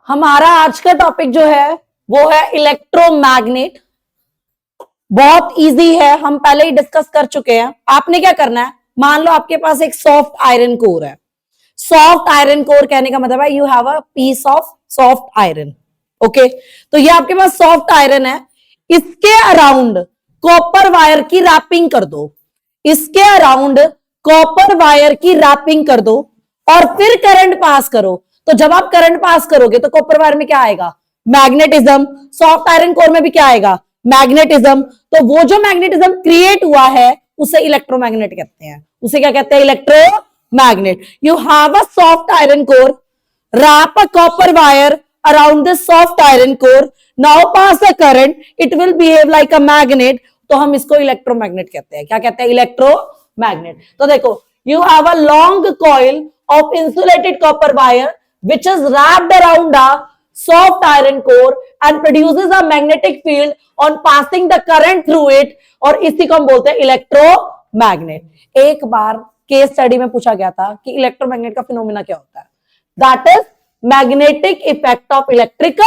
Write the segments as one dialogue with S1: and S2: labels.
S1: हमारा आज का टॉपिक जो है वो है इलेक्ट्रोमैग्नेट। बहुत इजी है, हम पहले ही डिस्कस कर चुके हैं। आपने क्या करना है, मान लो आपके पास एक सॉफ्ट आयरन कोर है। सॉफ्ट आयरन कोर कहने का मतलब है you have a piece of soft iron. Okay, तो ये आपके पास सॉफ्ट आयरन है, इसके अराउंड कॉपर वायर की रैपिंग कर दो। इसके अराउंड कॉपर वायर की रैपिंग कर दो और फिर करंट पास करो। तो जब आप करंट पास करोगे तो कॉपर वायर में क्या आएगा, मैग्नेटिज्म। सॉफ्ट आयरन कोर में भी क्या आएगा, मैग्नेटिज्म। तो वो जो मैग्नेटिज्म क्रिएट हुआ है उसे इलेक्ट्रोमैग्नेट कहते हैं। उसे क्या कहते हैं, electromagnet. You have a soft iron core, wrap a copper wire around this soft iron core, now pass a current, it will behave like a magnet। तो हम इसको इलेक्ट्रोमैग्नेट कहते हैं। क्या कहते हैं, इलेक्ट्रोमैग्नेट। तो देखो, you have a long coil of insulated copper wire which is wrapped around a soft iron core and produces a magnetic field on passing the current through it, और इसी को हम बोलते हैं इलेक्ट्रोमैग्नेट। एक बार केस स्टडी में पूछा गया था कि इलेक्ट्रोमैग्नेट का फिनोमेना क्या होता है। That is magnetic effect of electric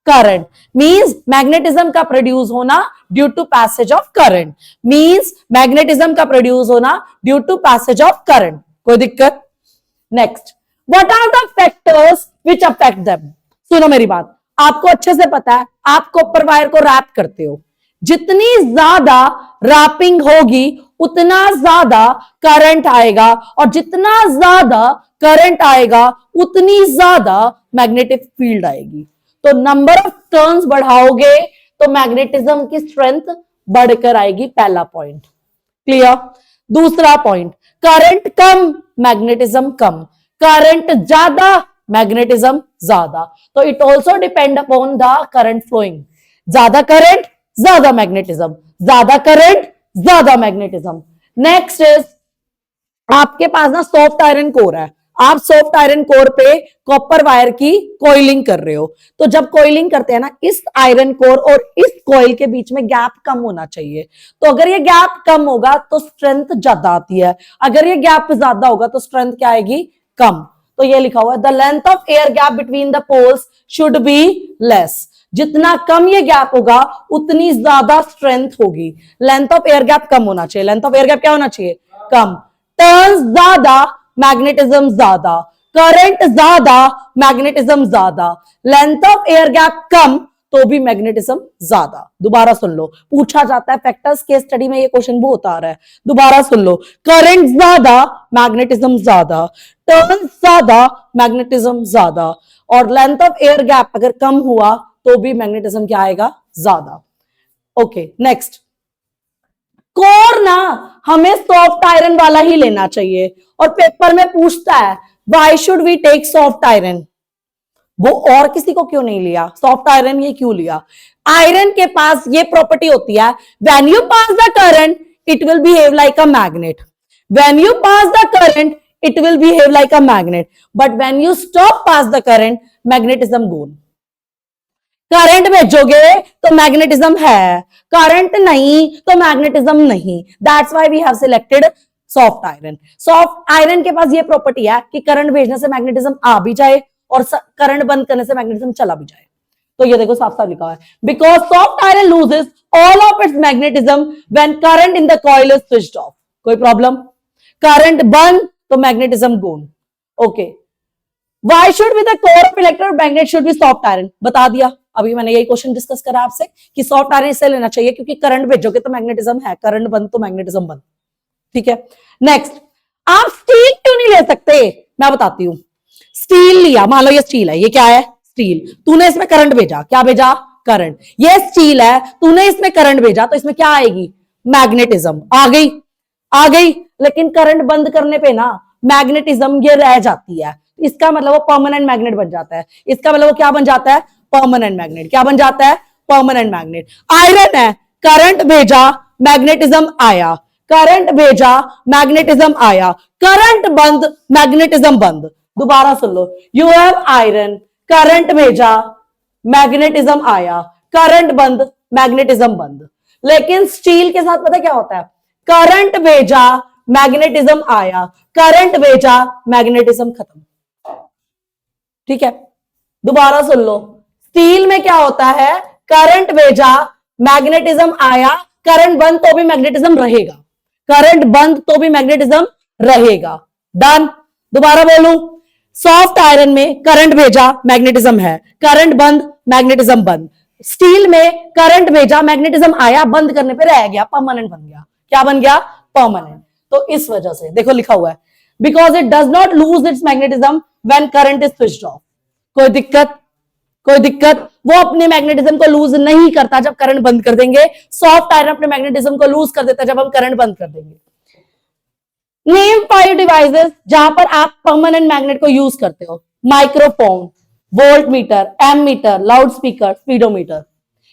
S1: current, means magnetism का प्रोड्यूस होना due to passage of current, means magnetism का प्रोड्यूस होना due to passage of current। कोई दिक्कत? Next, what are the factors which affect them? सुनो मेरी बात, आपको अच्छे से पता है, आप कॉपर वायर को रैप करते हो, जितनी ज्यादा रैपिंग होगी उतना ज्यादा करंट आएगा, और जितना ज्यादा करंट आएगा उतनी ज्यादा मैग्नेटिक फील्ड आएगी। तो नंबर ऑफ टर्न्स बढ़ाओगे तो मैग्नेटिज्म की स्ट्रेंथ बढ़कर आएगी। पहला पॉइंट क्लियर। दूसरा पॉइंट, करंट कम मैग्नेटिज्म कम, करंट ज्यादा मैग्नेटिज्म ज्यादा। तो it also depend upon the current flowing. ज्यादा करंट ज्यादा मैग्नेटिज्म, ज्यादा करंट ज्यादा मैग्नेटिज्म। नेक्स्ट इज, आपके पास ना सॉफ्ट आयरन कोर है, आप सॉफ्ट आयरन कोर पे कॉपर वायर की कॉइलिंग कर रहे हो। तो जब कॉइलिंग करते हैं ना, इस आयरन कोर और इस कॉइल के बीच में गैप कम होना चाहिए। तो अगर ये गैप कम होगा तो स्ट्रेंथ ज्यादा आती है, अगर ये गैप ज्यादा होगा तो स्ट्रेंथ क्या आएगी, कम। तो ये लिखा हुआ है, the length of air gap between the poles should be less. जितना कम ये गैप होगा उतनी ज्यादा स्ट्रेंथ होगी। लेंथ ऑफ एयर गैप कम होना चाहिए, लेंथ ऑफ एयर गैप क्या होना चाहिए, कम। टर्न्स ज्यादा मैग्नेटिज्म ज्यादा, करंट ज्यादा मैग्नेटिज्म ज्यादा, लेंथ ऑफ एयर गैप कम तो भी मैग्नेटिज्म ज्यादा। दोबारा सुन लो, पूछा जाता है फैक्टर्स के स्टडी में, ये क्वेश्चन बहुत आ रहा है। दोबारा सुन लो, करंट ज्यादा मैग्नेटिज्म ज्यादा, टर्न्स ज्यादा मैग्नेटिज्म ज्यादा, और लेंथ ऑफ एयर गैप अगर कम हुआ तो भी मैग्नेटिज्म क्या आएगा, ज्यादा। ओके नेक्स्ट, कोर ना हमें सॉफ्ट आयरन वाला ही लेना चाहिए, और पेपर में पूछता है why should we take soft iron, वो और किसी को क्यों नहीं लिया, सॉफ्ट आयरन ये क्यों लिया। आयरन के पास ये प्रॉपर्टी होती है, when you pass the current it will behave like a magnet, when you pass the current it will behave like a magnet, but when you stop pass the current magnetism gone. Current भेजोगे तो magnetism है, current नहीं तो magnetism नहीं। That's why we have selected soft iron. Soft iron के पास ये property है कि करंट भेजने से मैग्नेटिज्म आ भी जाए और करंट बंद करने से मैग्नेटिज्म चला भी जाए। तो ये देखो साफ साफ लिखा है, because soft iron loses all of its magnetism when current in the coil is switched off. कोई प्रॉब्लम, करंट बंद तो magnetism gone. Okay, Why should be the core of electromagnet should be soft iron? बता दिया, अभी मैंने यही question discuss करा आपसे कि सॉफ्ट आयरन इससे लेना चाहिए क्योंकि करंट भेजोगे तो मैग्नेटिज्म है, करंट बंद तो मैग्नेटिज्म बंद। ठीक है, नेक्स्ट, आप स्टील क्यों नहीं ले सकते, मैं बताती हूँ। स्टील लिया, मान लो ये स्टील है, ये क्या है, स्टील। तूने इसमें करंट भेजा, क्या भेजा, करंट। ये स्टील है, तूने इसमें करंट भेजा तो इसमें क्या आएगी, मैग्नेटिज्म आ गई, आ गई। लेकिन करंट बंद करने पे ना मैग्नेटिज्म ये रह जाती है, इसका मतलब वो परमानेंट मैग्नेट बन जाता है। इसका मतलब वो क्या बन जाता है, परमानेंट मैग्नेट। क्या बन जाता है, परमानेंट मैग्नेट। आयरन है, करंट भेजा मैग्नेटिज्म आया, करंट भेजा मैग्नेटिज्म आया, करंट बंद मैग्नेटिज्म बंद। दोबारा सुन लो, यू हैव आयरन, करंट भेजा मैग्नेटिज्म आया, करंट बंद मैग्नेटिज्म बंद। लेकिन स्टील के साथ पता क्या होता है, करंट भेजा मैग्नेटिज्म आया, करंट भेजा मैग्नेटिज्म खत्म। ठीक है, दोबारा सुन लो, स्टील में क्या होता है, करंट भेजा, मैग्नेटिज्म आया, करंट बंद तो भी मैग्नेटिज्म रहेगा, करंट बंद तो भी मैग्नेटिज्म रहेगा। डन। दोबारा बोलूं, सॉफ्ट आयरन में करंट भेजा, मैग्नेटिज्म है, करंट बंद, मैग्नेटिज्म बंद। स्टील में करंट भेजा, मैग्नेटिज्म आया, बंद करने पे रह गया, परमानेंट बन गया। क्या बन गया, परमानेंट। तो इस वजह से देखो लिखा हुआ है, because it does not lose its magnetism when current is switched off. कोई दिक्कत, कोई दिक्कत, वो अपने मैग्नेटिज्म को लूज नहीं करता जब करंट बंद कर देंगे। सॉफ्ट आयरन अपने मैग्नेटिज्म को लूज कर देता जब हम करंट बंद कर देंगे। नेम 5 डिवाइसेस जहां पर आप परमानेंट मैग्नेट को यूज करते हो। Microphone, voltmeter, ammeter, loudspeaker, speedometer.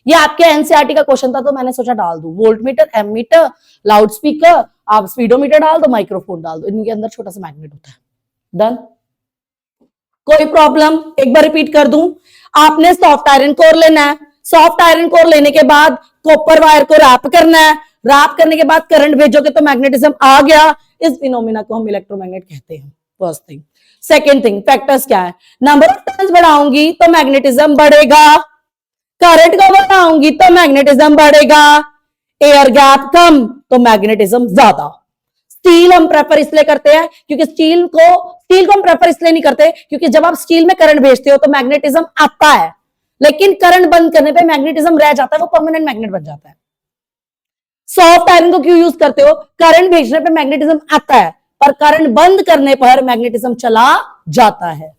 S1: ये आपके एनसीईआरटी का क्वेश्चन था तो मैंने सोचा डाल दूं। Voltmeter, ammeter, loudspeaker, आप स्पीडोमीटर डाल दो, माइक्रोफोन डाल दो, इनके अंदर छोटा सा मैग्नेट होता है। डन। कोई प्रॉब्लम, एक बार रिपीट कर दूं, आपने सॉफ्ट आयरन कोर लेना है, सॉफ्ट आयरन कोर लेने के बाद कॉपर वायर को रैप करना है, रैप करने के बाद करंट भेजोगे तो मैग्नेटिज्म आ गया। इस फिनोमिना को हम इलेक्ट्रोमैग्नेट कहते हैं। First thing. Second thing, factors क्या है, नंबर ऑफ टर्न्स बढ़ाऊंगी तो मैग्नेटिज्म बढ़ेगा, करंट को बढ़ाऊंगी तो मैग्नेटिज्म बढ़ेगा, एयर गैप कम तो मैग्नेटिज्म ज्यादा। स्टील हम प्रेफर इसलिए करते हैं क्योंकि स्टील को हम प्रेफर इसलिए नहीं करते क्योंकि जब आप स्टील में करंट भेजते हो तो मैग्नेटिज्म आता है, लेकिन करंट बंद करने पे मैग्नेटिज्म रह जाता है, वो परमानेंट मैग्नेट बन जाता है। सॉफ्ट आयरन को क्यों यूज करते हो, करंट भेजने पे मैग्नेटिज्म आता है पर करंट बंद करने पर मैग्नेटिज्म चला जाता है।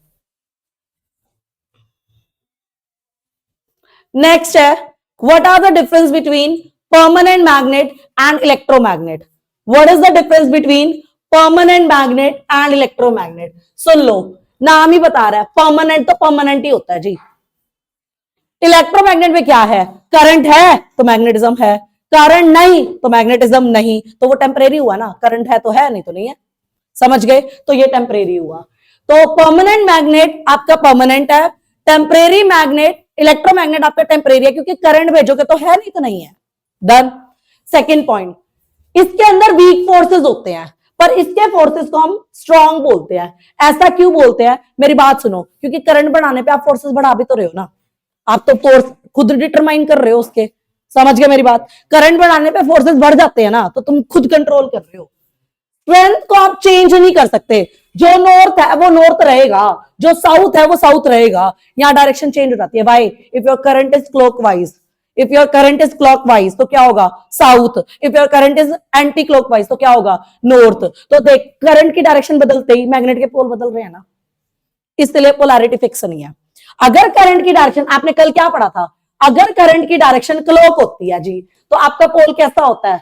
S1: नेक्स्ट है, what are the difference between permanent magnet and electromagnet. What is the difference between permanent magnet and electromagnet. सुन लो, नाम ही बता रहा है, परमानेंट तो परमानेंट ही होता है जी। इलेक्ट्रोमैग्नेट में क्या है, करंट है तो मैग्नेटिज्म है, करंट नहीं तो मैग्नेटिज्म नहीं, तो वो टेम्परेरी हुआ ना, करंट है तो है, नहीं तो नहीं है। समझ गए, तो ये टेम्परेरी हुआ। तो परमानेंट मैग्नेट आपका परमानेंट है, टेम्परेरी मैग्नेट इलेक्ट्रोमैग्नेट आपका टेम्परेरी है, क्योंकि करंट भेजोगे तो है, नहीं तो नहीं है। डन। सेकेंड पॉइंट, इसके अंदर वीक फोर्सेस होते हैं पर इसके फोर्सेस को हम स्ट्रॉन्ग बोलते हैं। ऐसा क्यों बोलते हैं, मेरी बात सुनो, क्योंकि करंट बढ़ाने पे आप फोर्सेस बढ़ा भी तो रहे हो ना, आप तो फोर्स खुद डिटरमाइन कर रहे हो उसके। समझ गए मेरी बात, करंट बढ़ाने पे फोर्सेस बढ़ जाते हैं ना, तो तुम खुद कंट्रोल कर रहे हो। स्ट्रेंथ को आप चेंज नहीं कर सकते, जो नॉर्थ है वो नॉर्थ रहेगा, जो साउथ है वो साउथ रहेगा। यहां डायरेक्शन चेंज हो जाती है। Why, if your current is clockwise, if your current is clockwise तो क्या होगा, south. If your current is anticlockwise तो क्या होगा, नॉर्थ। तो देख, करंट की डायरेक्शन बदलते ही मैग्नेट के पोल बदल रहे हैं ना, इसलिए पोलैरिटी फिक्स नहीं है। अगर करंट की डायरेक्शन, आपने कल क्या पढ़ा था, अगर करंट की डायरेक्शन क्लॉक होती है जी तो आपका पोल कैसा होता है,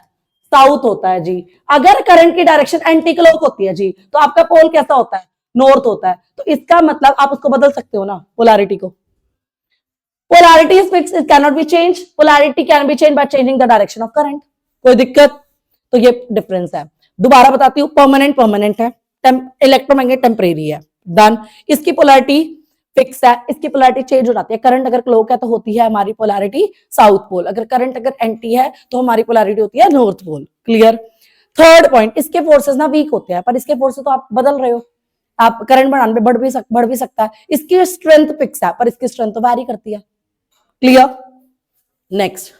S1: साउथ होता है जी। अगर करंट की डायरेक्शन एंटी क्लॉक होती है जी तो आपका पोल कैसा होता है, नॉर्थ होता है। तो इसका मतलब आप उसको बदल सकते हो ना, पोलैरिटी को। Polarity is fixed, it can not be change, polarity can be change by changing the direction of current. कोई दिक्कत, तो ये डिफरेंस है। दोबारा बताती हूँ, परमानेंट परमानेंट है, इलेक्ट्रोमैग्नेट टेम्परेरी है। डन। इसकी पोलैरिटी फिक्स है, इसकी पोलैरिटी चेंज हो जाती है। करंट अगर क्लॉक है तो होती है हमारी पोलैरिटी साउथ पोल, अगर करंट अगर एंटी है तो हमारी पोलैरिटी होती है north pole. Clear. Third point, इसके फोर्सेस ना वीक होते हैं पर इसके फोर्सेस तो आप बदल रहे हो, आप करंट बढ़ाने पे बढ़ भी सकता है। इसकी स्ट्रेंथ फिक्स है पर इसकी स्ट्रेंथ तो वैरी करती है। Clear. Next,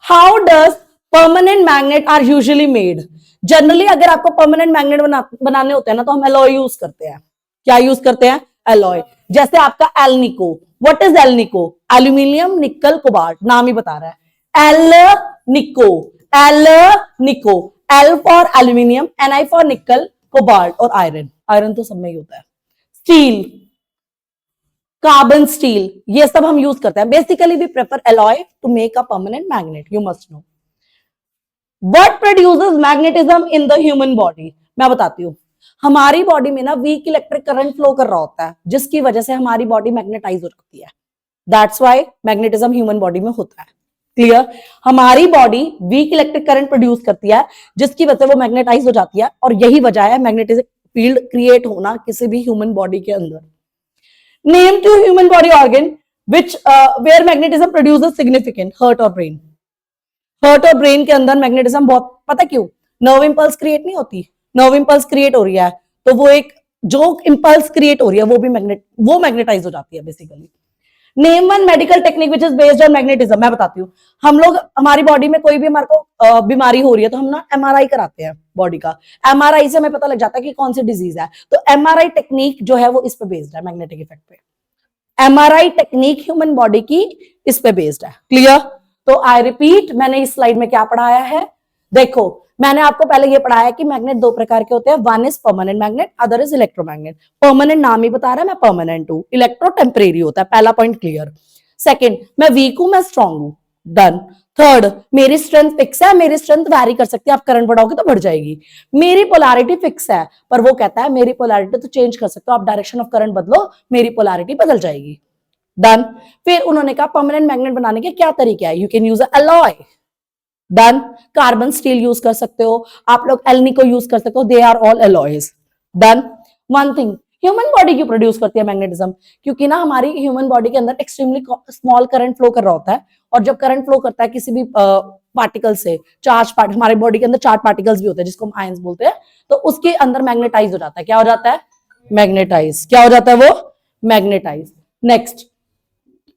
S1: how does permanent magnet are usually made. Generally अगर आपको परमानेंट मैग्नेट बनाने होते हैं ना तो हम एलॉय यूज करते हैं। क्या यूज करते हैं, एलॉय। जैसे आपका alnico, what is alnico, aluminium nickel cobalt, नाम ही बता रहा है। Alnico, alnico, L for aluminium, NI for nickel, cobalt और आयरन, आयरन तो सब में ही होता है। स्टील, कार्बन स्टील, ये सब हम यूज करते हैं। Basically we prefer alloy to make a permanent magnet, you must know. What produces magnetism in the human body, मैं बताती हूँ। हमारी बॉडी में ना वीक इलेक्ट्रिक करंट फ्लो कर रहा होता है जिसकी वजह से हमारी बॉडी मैग्नेटाइज हो जाती है। That's why magnetism human body में होता है। क्लियर। हमारी body weak electric current produce करती है जिसकी वजह से वो मैग्नेटाइज हो जाती है, और यही वजह है मैग्नेटिक फील्ड क्रिएट होना किसी भी ह्यूमन बॉडी के अंदर। Name 2 human body organ which were magnetism produces significant, heart और ब्रेन। हार्ट और ब्रेन के अंदर मैग्नेटिज्म बहुत, पता क्यों, नर्व इंपल्स क्रिएट नहीं होती, नर्व इंपल्स क्रिएट हो रही है तो वो एक जो इंपल्स क्रिएट हो रही है वो मैग्नेटाइज हो जाती है basically. Name one medical technique which is based on magnetism. मैं बताती हूँ, हम लोग हमारी बॉडी में कोई भी हमारे को बीमारी हो रही है तो हम ना एमआरआई कराते हैं बॉडी का। एमआरआई से हमें पता लग जाता है कि कौन सी डिजीज है। तो एमआरआई टेक्निक जो है वो इस पे बेस्ड है, मैग्नेटिक इफेक्ट पे। एमआरआई टेक्निक ह्यूमन बॉडी की इस पे बेस्ड है। क्लियर? तो आई रिपीट, मैंने इस स्लाइड में क्या पढ़ाया है, देखो मैंने आपको पहले ये पढ़ाया कि मैग्नेट दो प्रकार के होते हैं, one is permanent magnet, other is electromagnet. Permanent नाम ही बता रहा है, मैं परमानेंट हूं। इलेक्ट्रो टेम्परेरी होता है, पहला पॉइंट क्लियर। सेकंड, मैं वीक हूं, मैं स्ट्रांग हूं, डन। थर्ड, मेरी स्ट्रेंथ फिक्स है, मेरी स्ट्रेंथ वैरी कर सकती है, आप करंट बढ़ाओगे तो बढ़ जाएगी। मेरी पोलैरिटी फिक्स है, पर वो कहता है मेरी पोलैरिटी तो चेंज कर सकते हो, आप डायरेक्शन ऑफ करंट बदलो, मेरी पोलैरिटी बदल जाएगी, डन। फिर उन्होंने कहा परमानेंट मैग्नेट बनाने के क्या तरीके हैं, you can use a alloy, done. Carbon steel use कर सकते हो, आप लोग एल्निको यूज कर सकते हो, they are all alloys, done. One thing, human body क्यों प्रोड्यूस करती है मैग्नेटिज्म, क्योंकि ना हमारी ह्यूमन बॉडी के अंदर एक्सट्रीमली स्मॉल करंट फ्लो कर रहा होता है, और जब करंट फ्लो करता है किसी भी पार्टिकल से, चार्ज पार्ट, हमारे बॉडी के अंदर चार्ज पार्टिकल्स भी होते हैं जिसको हम आयंस बोलते हैं, तो उसके अंदर मैग्नेटाइज हो जाता है। क्या हो जाता है? मैग्नेटाइज। क्या हो जाता है वो? मैग्नेटाइज। नेक्स्ट,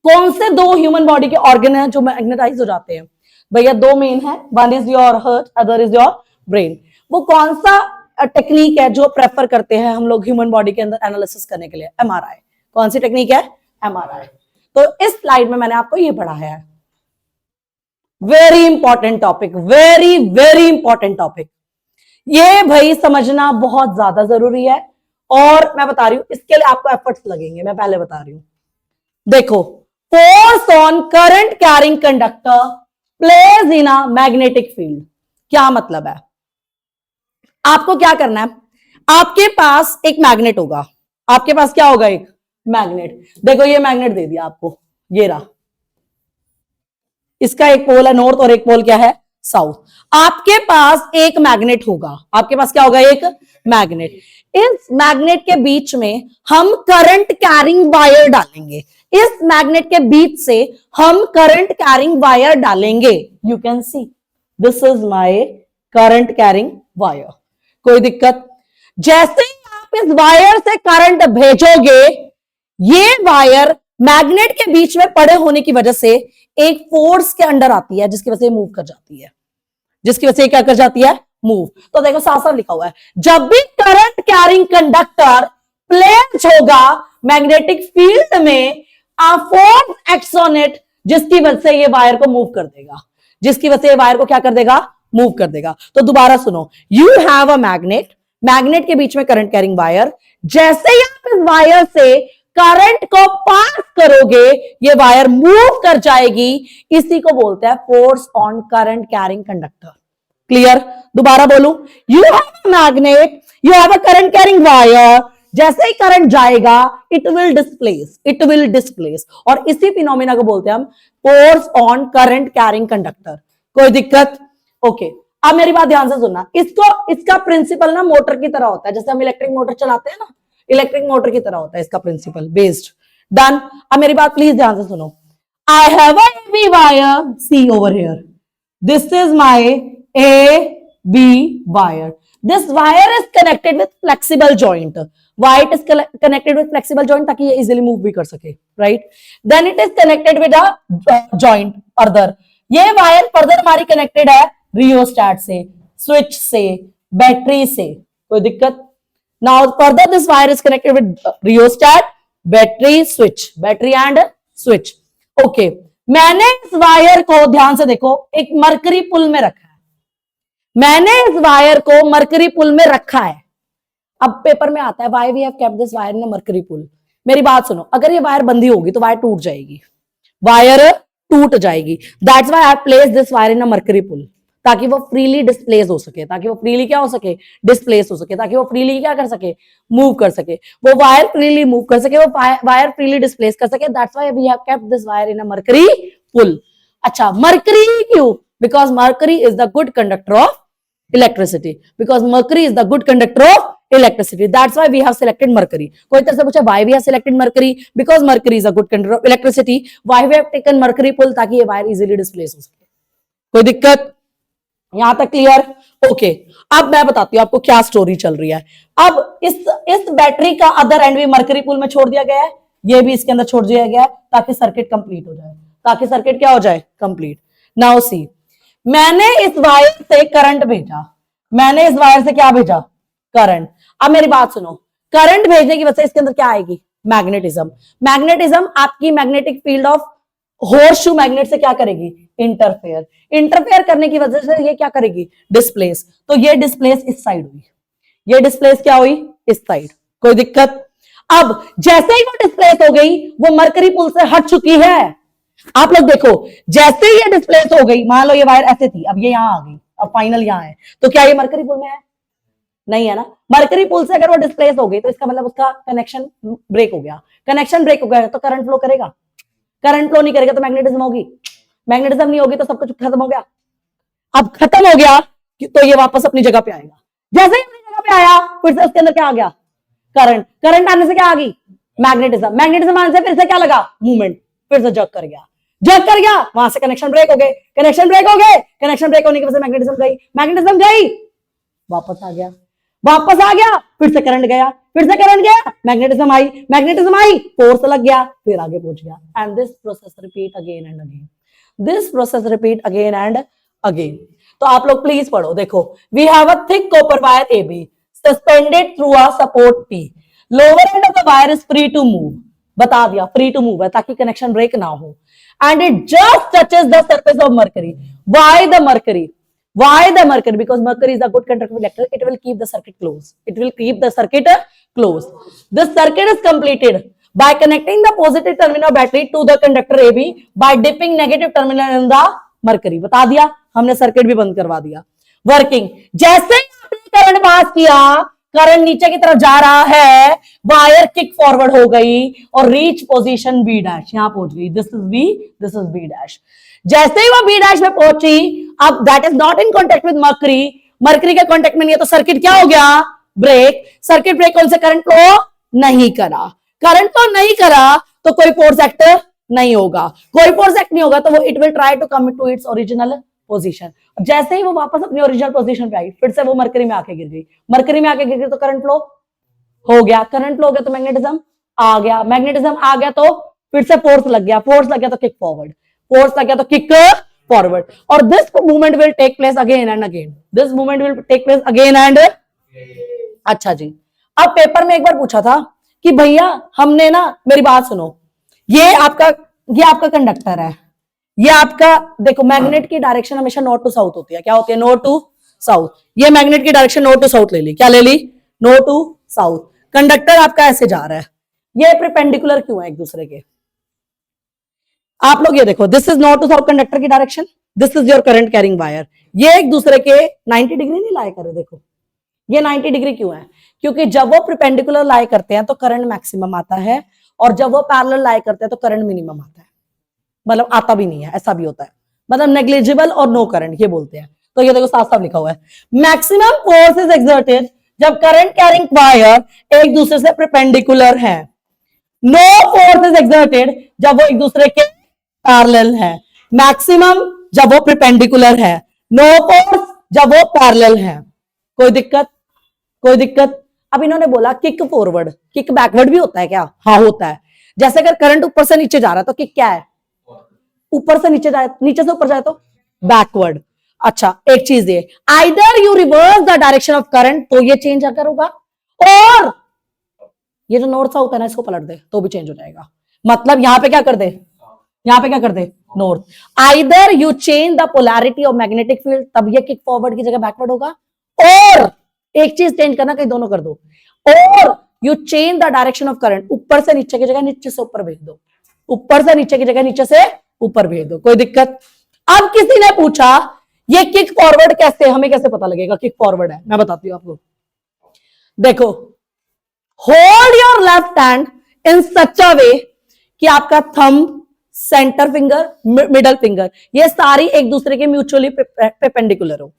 S1: कौन से दो ह्यूमन बॉडी के ऑर्गन हैं जो मैग्नेटाइज हो जाते हैं? भैया दो मेन है, one is your heart, other is your brain. वो कौन सा टेक्निक है जो प्रेफर करते हैं हम लोग ह्यूमन बॉडी के अंदर एनालिसिस करने के लिए? एमआरआई। कौन सी टेक्निक है? एमआरआई। तो इस स्लाइड में मैंने आपको ये पढ़ाया है, very important topic, very very important topic. ये भाई समझना बहुत ज्यादा जरूरी है, और मैं बता रही हूं इसके लिए आपको एफर्ट्स लगेंगे, मैं पहले बता रही हूं। देखो, force on current carrying conductor place in a magnetic field. क्या मतलब है? आपको क्या करना है, आपके पास एक मैग्नेट होगा, आपके पास क्या होगा? एक मैग्नेट। देखो ये मैग्नेट दे दिया आपको, ये रहा, इसका एक पोल है नॉर्थ और एक पोल क्या है? साउथ। आपके पास एक मैग्नेट होगा, आपके पास क्या होगा? एक मैग्नेट। इस मैग्नेट के बीच में हम करंट कैरिंग वायर डालेंगे, इस मैग्नेट के बीच से हम करंट कैरिंग वायर डालेंगे। You can see this is my current carrying wire. कोई दिक्कत? जैसे ही आप इस वायर से करंट भेजोगे, ये वायर मैग्नेट के बीच में पड़े होने की वजह से एक फोर्स के अंडर आती है, जिसकी वजह से मूव कर जाती है, जिसकी वजह से क्या कर जाती है? मूव। तो देखो साफ साफ लिखा हुआ है, जब भी करंट कैरिंग कंडक्टर प्लेस होगा मैग्नेटिक फील्ड में, a force acts on it, जिसकी वजह से ये वायर को मूव कर देगा, जिसकी वजह से ये वायर को क्या कर देगा? मूव कर देगा। तो दोबारा सुनो, you have a magnet, magnet के बीच में करंट कैरिंग वायर, जैसे ही आप इस वायर से करंट को पास करोगे ये वायर मूव कर जाएगी, इसी को बोलते हैं force on current carrying conductor. Clear? दोबारा बोलूं, you have a magnet, you have a current carrying wire, जैसे ही करंट जाएगा it will displace, it will displace, और इसी फिनोमिना को बोलते हैं हम force on current carrying conductor. कोई दिक्कत? ओके, अब मेरी बात ध्यान से सुनना, इसका प्रिंसिपल ना मोटर की तरह होता है, जैसे हम इलेक्ट्रिक मोटर चलाते हैं ना, इलेक्ट्रिक मोटर की तरह होता है इसका प्रिंसिपल बेस्ड। डन। अब मेरी बात प्लीज ध्यान से सुनो, I have a heavy wire, see over here, this is my A B wire, this wire is connected with flexible joint. Why it is connected with flexible joint? ताकि ये easily move भी कर सके, right? Then it is connected with a joint further. ये wire further हमारी connected है rheostat से, switch से, बैटरी से। कोई दिक्कत? Now further this wire is connected with rheostat, battery, switch, battery and switch. Okay, मैंने इस वायर को ध्यान से देखो एक मरकरी पुल में रखा है, मैंने इस वायर को मरकरी पुल में रखा है। अब पेपर में आता है why we have kept this wire in a mercury pool. मेरी बात सुनो, अगर ये वायर बंधी होगी तो वायर टूट जाएगी, वायर टूट जाएगी। That's why I have placed this wire in a mercury pool, ताकि वो फ्रीली डिस्प्लेस हो सके, ताकि वो फ्रीली क्या हो सके? डिस्प्लेस हो सके, ताकि वो फ्रीली क्या कर सके? मूव कर सके, वो वायर फ्रीली मूव कर सके, वो वायर फ्रीली डिस्प्लेस कर सके। That's why we have kept this wire in a mercury pool. अच्छा, मरकरी क्यों? Because mercury is the good conductor of electricity, because mercury is the good conductor of electricity. That's why we have selected mercury. कोई तरह से पूछा why we have selected mercury? Because mercury is a good conductor of electricity. Why we have taken mercury pull? ताकि ये wire easily displace हो सके। कोई दिक्कत? यहां तक क्लियर? ओके। अब मैं बताती हूं आपको क्या स्टोरी चल रही है। अब इस बैटरी का अदर एंड भी मरकरी पूल में छोड़ दिया गया है, ये भी इसके अंदर छोड़ दिया गया है ताकि सर्किट कंप्लीट हो जाए, ताकि सर्किट क्या हो जाए? कंप्लीट। नाउ सी, मैंने इस वायर से करंट भेजा, मैंने इस वायर से क्या भेजा? करंट। अब मेरी बात सुनो, करंट भेजने की वजह से इसके अंदर क्या आएगी? मैग्नेटिज्म। मैग्नेटिज्म आपकी मैग्नेटिक फील्ड ऑफ होर्सशू मैग्नेट से क्या करेगी? इंटरफेयर। इंटरफेयर करने की वजह से ये क्या करेगी? डिस्प्लेस। तो ये डिस्प्लेस इस साइड हुई, ये डिस्प्लेस क्या हुई? इस साइड। कोई दिक्कत? अब जैसे ही वो डिस्प्लेस हो गई, वो मरकरी पुल से हट चुकी है। आप लोग देखो, जैसे ही ये डिस्प्लेस हो गई, मान लो ये वायर ऐसे थी, अब ये यहां आ गई, अब फाइनल यहां है, तो क्या ये मरकरी पुल में है? नहीं है ना। मरकरी पुल से अगर वो डिस्प्लेस हो गई तो इसका मतलब उसका कनेक्शन ब्रेक हो गया। कनेक्शन ब्रेक हो गया तो करंट फ्लो करेगा? करंट फ्लो नहीं करेगा तो मैग्नेटिज्म होगी? मैग्नेटिज्म नहीं होगी तो सब कुछ खत्म हो गया। अब खत्म हो गया तो ये वापस अपनी जगह पे आएगा। जैसे ही अपनी जगह पे आया, फिर से उसके अंदर क्या आ गया? करंट। करंट आने से क्या आ गई? मैग्नेटिज्म। मैग्नेटिज्म आने से फिर से क्या लगा? मूवमेंट। फिर से जग कर गया, जग कर गया, वहां से कनेक्शन ब्रेक हो गए, कनेक्शन ब्रेक हो गए, कनेक्शन ब्रेक होने की वजह से मैग्नेटिज्म गई, मैग्नेटिज्म गई, वापस आ गया, वापस आ गया, फिर से करंट गया, फिर से करंट गया, मैग्नेटिज्म आई, मैग्नेटिज्म आई, फोर्स लग गया, फिर आगे पहुंच गया। And this process repeat again and again, this process repeat again and again. तो आप लोग प्लीज पढ़ो। देखो, we have a thick copper wire AB suspended through a support P, lower end of the wire is free to move. बता दिया free to move है ताकि connection break ना हो। And it just touches the surface of mercury. Why the mercury? Why the mercury? Because mercury is a good conductor of electron. It will keep the circuit closed. It will keep the circuit closed. This circuit is completed by connecting the positive terminal of battery to the conductor AB by dipping negative terminal in the mercury. बता दिया हमने, circuit भी बंद करवा दिया। Working, जैसे ही आपने current pass किया, करंट नीचे की तरफ जा रहा है, वायर किक फॉरवर्ड हो गई और रीच पोजीशन B डैश, यहां पहुंच गई। This is B, this is B dash. जैसे ही वो B डैश में पहुंची, अब that is not in contact with mercury, mercury के कॉन्टेक्ट में नहीं है, तो सर्किट क्या हो गया? ब्रेक। सर्किट ब्रेक होने से करंट फ्लो नहीं करा, करंट फ्लो नहीं करा तो कोई फोर्स एक्ट नहीं होगा, कोई फोर्स एक्ट नहीं होगा तो वो it will try to come to its original position. जैसे ही वो वापस अपनी ओरिजिनल पोजीशन पे आई, फिर से वो मरकरी में आके गिर गई, मरकरी में आके गिर गई तो करंट फ्लो हो गया, करंट फ्लो हो गया तो मैग्नेटिज्म आ गया, मैग्नेटिज्म आ गया तो फिर से फोर्स लग गया, फोर्स लग गया तो किक फॉरवर्ड, फोर्स लग गया तो किक फॉरवर्ड। और this movement will take place again and again, this movement will take place again and. अच्छा जी, अब पेपर में एक बार पूछा था कि भैया हमने ना, मेरी बात सुनो, ये आपका कंडक्टर है, ये आपका देखो, मैग्नेट की डायरेक्शन हमेशा नॉर्थ टू साउथ होती है। क्या होती है? North to south. ये मैग्नेट की डायरेक्शन नॉर्थ टू साउथ ले ली, क्या ले ली? North to south. कंडक्टर आपका ऐसे जा रहा है, ये परपेंडिकुलर क्यों है एक दूसरे के? आप लोग ये देखो, this is north to south conductor की direction, this is your current carrying wire, ये एक दूसरे के 90 डिग्री नहीं लाए करे। देखो ये 90 डिग्री क्यों है? क्योंकि जब वो परपेंडिकुलर लाई करते हैं तो करंट मैक्सिमम आता है, और जब वो पैरेलल लाई करते हैं तो करंट मिनिमम आता है, मतलब आता भी नहीं है, ऐसा भी होता है, मतलब नेग्लिजिबल और नो करंट ये बोलते हैं। तो ये देखो साफ साफ लिखा हुआ है, मैक्सिमम फोर्स इज एक्सर्टेड जब करंट कैरिंग वायर एक दूसरे से परपेंडिकुलर है, नो फोर्स इज एक्सर्टेड जब वो एक दूसरे के पैरेलल है, मैक्सिमम जब वो परपेंडिकुलर है, नो फोर्स जब वो पैरेलल है। कोई दिक्कत? कोई दिक्कत? अब इन्होंने बोला किक फॉरवर्ड, किक बैकवर्ड भी होता है क्या? हाँ होता है। जैसे अगर करंट ऊपर से नीचे जा रहा है तो किक क्या है? ऊपर से नीचे जाए, नीचे से ऊपर जाए तो बैकवर्ड। अच्छा एक चीज ये, either you reverse the direction of current तो ये चेंज अगर होगा, और ये जो नॉर्थ साउथ है ना इसको पलट दे तो भी चेंज हो जाएगा। मतलब यहां पे क्या कर दे, यहां पे क्या कर दे? North. Either you change the polarity of magnetic field, तब ये किक फॉरवर्ड की जगह बैकवर्ड होगा, और एक चीज चेंज करना, कहीं दोनों कर दो, और you change the direction of current, ऊपर से नीचे की जगह नीचे से ऊपर भेज दो, ऊपर से नीचे की जगह नीचे से ऊपर भेज दो। कोई दिक्कत? अब किसी ने पूछा ये किक फॉरवर्ड कैसे, हमें कैसे पता लगेगा किक फॉरवर्ड है? मैं बताती हूं आपको। देखो, hold your left hand in such a way कि आपका thumb, centre finger, middle finger ये सारी एक दूसरे के म्यूचुअली परपेंडिकुलर हो,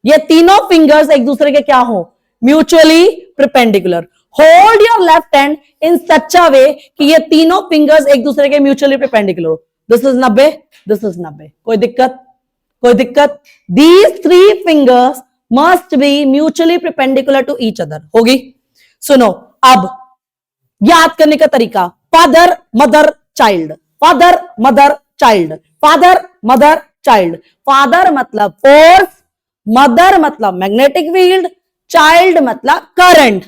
S1: ये तीनों फिंगर्स एक दूसरे के क्या हो? Mutually perpendicular. Hold your left hand in such a way कि ये तीनों फिंगर्स एक दूसरे के म्यूचुअली परपेंडिकुलर हो। This is 90, this is 90। कोई दिक्कत? कोई दिक्कत? These three fingers must be mutually perpendicular to each other. होगी? सुनो, अब याद करने का तरीका, father mother child, father mother child, father mother child. Father मतलब फोर्स, मदर मतलब मैग्नेटिक फील्ड, चाइल्ड मतलब current.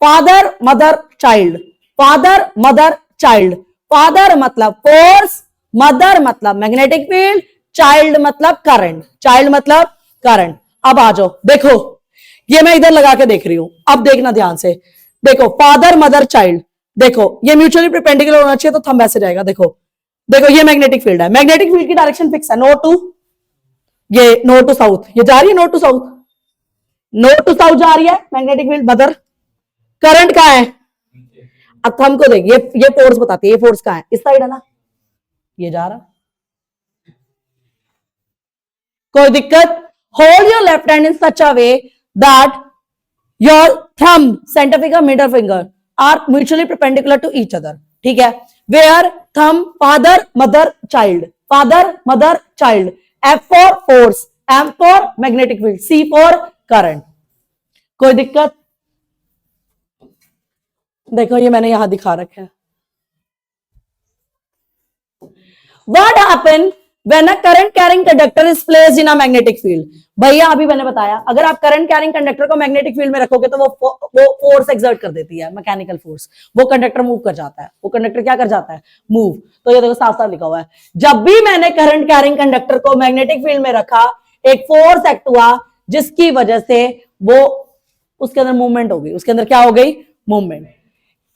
S1: Father mother child, father mother child. Father मतलब फोर्स, मदर मतलब मैग्नेटिक फील्ड, चाइल्ड मतलब करंट, चाइल्ड मतलब करंट। अब आ जाओ, देखो ये मैं इधर लगा के देख रही हूं, अब देखना ध्यान से। देखो फादर मदर चाइल्ड, देखो ये म्यूचुअली परपेंडिकुलर होना चाहिए तो थंब ऐसे जाएगा। देखो देखो ये मैग्नेटिक फील्ड है, मैग्नेटिक फील्ड की डायरेक्शन फिक्स है, नॉर्थ टू, ये नॉर्थ टू साउथ, ये जा रही है north to south, north to south जा रही है मैग्नेटिक फील्ड। मदर करंट कहां है? अब थंब को देख, ये फोर्स बताती है, ये फोर्स कहां है? इस साइड है ना, ये जा रहा। कोई दिक्कत? Hold your left hand in such a way that your thumb, centre finger, middle finger are mutually perpendicular to each other. ठीक है? Where thumb father mother child, father mother child. F for force, M for magnetic field, C for current. कोई दिक्कत? देखो ये मैंने यहां दिखा रखा है। What happen when a current carrying conductor is placed in a magnetic field? भैया अभी मैंने बताया, अगर आप करंट कैरिंग कंडक्टर को मैग्नेटिक फील्ड में रखोगे तो वो फोर्स एक्सर्ट कर देती है, मैकेनिकल फोर्स, वो कंडक्टर मूव कर जाता है, वो कंडक्टर क्या कर जाता है? मूव। तो ये देखो साफ साफ लिखा हुआ है, जब भी मैंने करंट कैरिंग कंडक्टर को मैग्नेटिक फील्ड में रखा, एक फोर्स एक्ट हुआ जिसकी वजह से वो उसके अंदर मूवमेंट हो गई, उसके अंदर क्या हो गई? Movement.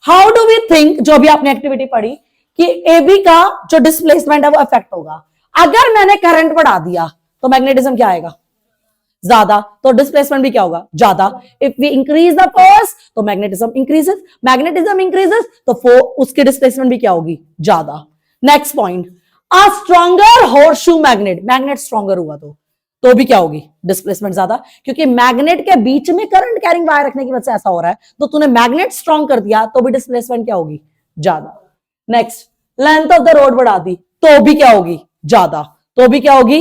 S1: How do we think, जो भी आपने एक्टिविटी पढ़ी, कि एबी का जो डिस्प्लेसमेंट है वो अफेक्ट होगा। अगर मैंने करंट बढ़ा दिया तो मैग्नेटिज्म क्या आएगा? ज्यादा, तो डिस्प्लेसमेंट भी क्या होगा? ज्यादा। If we increase the force तो मैग्नेटिज्म इंक्रीजेस, मैग्नेटिज्म इंक्रीजेस तो उसकी डिस्प्लेसमेंट भी क्या होगी? ज्यादा। Next point, a stronger horseshoe magnet, magnet stronger हुआ तो भी क्या होगी? डिस्प्लेसमेंट ज्यादा, क्योंकि मैग्नेट के बीच में करंट कैरिंग वायर रखने की वजह से ऐसा हो रहा है, तो तूने मैग्नेट स्ट्रॉन्ग कर दिया तो भी डिस्प्लेसमेंट क्या होगी? ज्यादा। Next, length of the road बढ़ा दी तो भी क्या होगी? ज्यादा, तो भी क्या होगी?